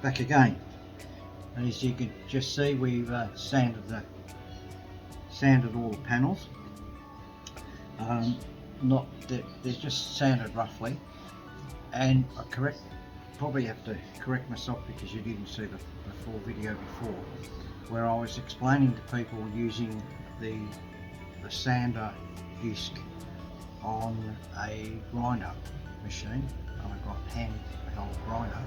back again, and as you can just see, we've sanded all the panels. Not that they're just sanded roughly, and I probably have to correct myself because you didn't see the full video before, where I was explaining to people using the sander disc on a grinder machine, on a hand-held grinder,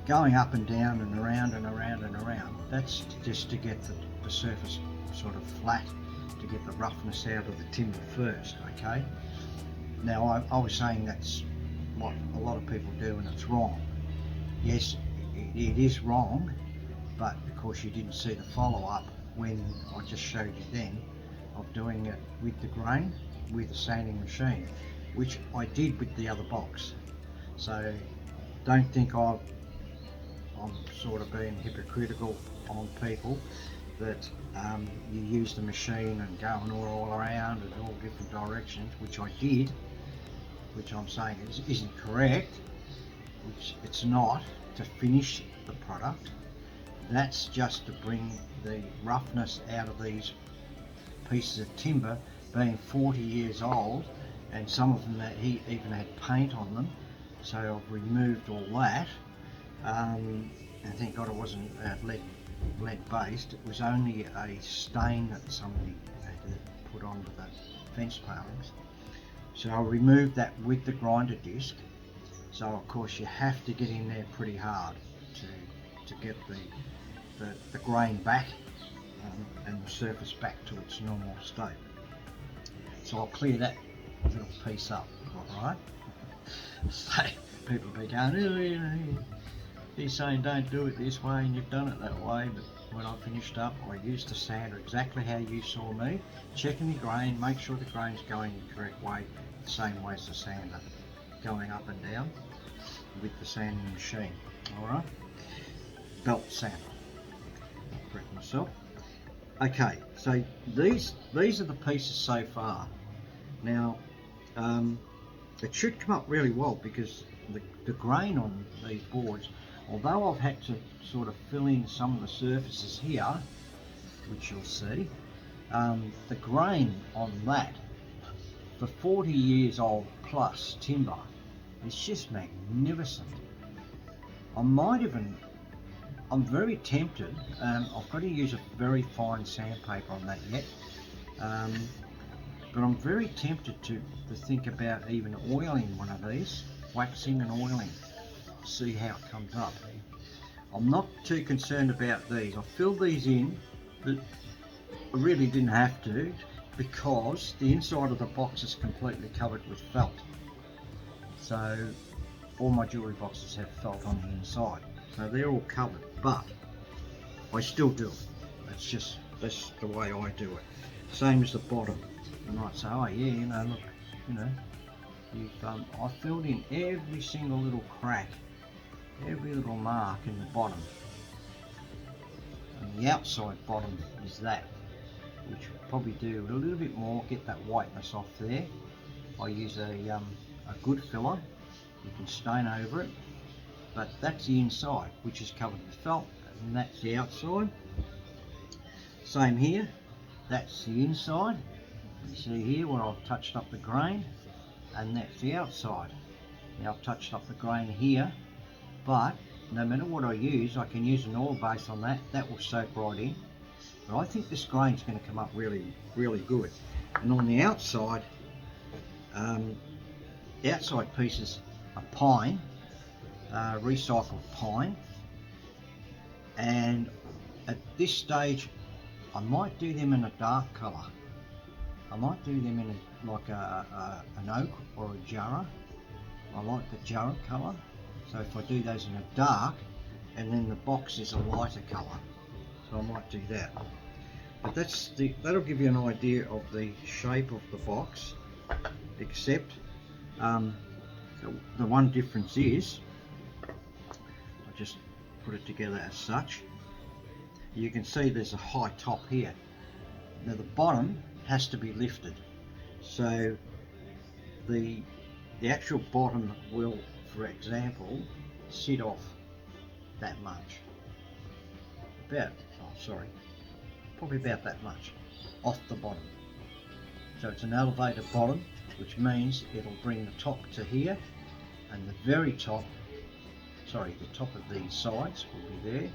going up and down and around and around and around. That's just to get the surface sort of flat, to get the roughness out of the timber first, okay? Now I was saying that's what a lot of people do, and it's wrong. Yes, it is wrong, but of course you didn't see the follow-up when I just showed you then of doing it with the grain, with the sanding machine, which I did with the other box. So don't think I'm sort of being hypocritical on people that you use the machine and going all around in all different directions, which I did, which I'm saying isn't correct, which it's not, to finish the product. That's just to bring the roughness out of these pieces of timber, being 40 years old, and some of them that he even had paint on them. So I've removed all that, and thank God it wasn't lead based. It was only a stain that somebody had put onto the fence palings. So I removed that with the grinder disc. So of course you have to get in there pretty hard to get the grain back and the surface back to its normal state. So I'll clear that little piece up, alright? So people be going, oh, you know, he's saying don't do it this way and you've done it that way, but when I finished up I used the sander exactly how you saw me, checking the grain, make sure the grain's going the correct way, the same way as the sander, going up and down with the sanding machine, alright? Belt sander, I'll correct myself. Okay, so these are the pieces so far. Now it should come up really well because the grain on these boards, although I've had to sort of fill in some of the surfaces here, which you'll see, the grain on that for 40 years old plus timber is just magnificent. I'm very tempted, I've got to use a very fine sandpaper on that yet, but I'm very tempted to think about even oiling one of these, waxing and oiling, see how it comes up. I'm not too concerned about these. I filled these in, but I really didn't have to because the inside of the box is completely covered with felt. So all my jewellery boxes have felt on the inside, so they're all covered, but I still do it. That's the way I do it. Same as the bottom. You might say, oh yeah, you know, look, you know, I filled in every single little crack, every little mark in the bottom, and the outside bottom is that, which will probably do a little bit more, get that whiteness off there. I use a good filler, you can stain over it, but that's the inside, which is covered with felt, and that's the outside. Same here, that's the inside. You see here where I've touched up the grain, and that's the outside. Now I've touched up the grain here, but no matter what I use, I can use an oil base on that, that will soak right in. But I think this grain's going to come up really, really good. And on the outside pieces are pine, recycled pine, and at this stage I might do them in a dark colour. I might do them in an oak or a jarrah. I like the jarrah colour, so if I do those in a dark, and then the box is a lighter colour, so I might do that. But that'll give you an idea of the shape of the box, except the one difference is, I just put it together as such. You can see there's a high top here. Now the bottom has to be lifted, so the actual bottom will, for example, sit off that much. Probably about that much off the bottom. So it's an elevated bottom, which means it'll bring the top to here, and the very top, the top of these sides will be there.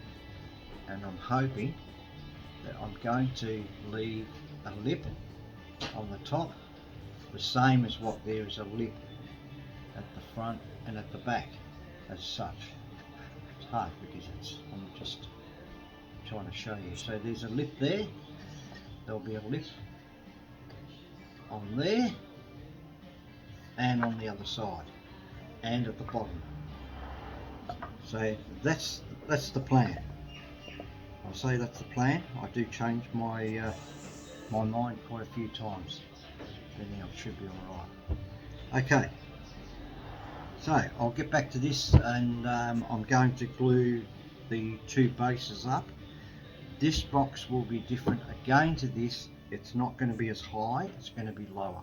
And I'm hoping that I'm going to leave a lip on the top, the same as what there is a lip at the front and at the back as such. It's hard because I'm just trying to show you. So there's a lip there, there'll be a lip on there and on the other side and at the bottom. So that's the plan. I say that's the plan. I do change my my mind quite a few times. Then I should be alright. Okay, so I'll get back to this, and I'm going to glue the two bases up. This box will be different again to this. It's not going to be as high, it's going to be lower.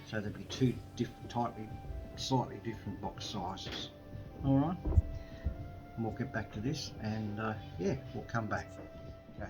So there'll be two slightly different box sizes. Alright, and we'll get back to this, and yeah, we'll come back. Okay.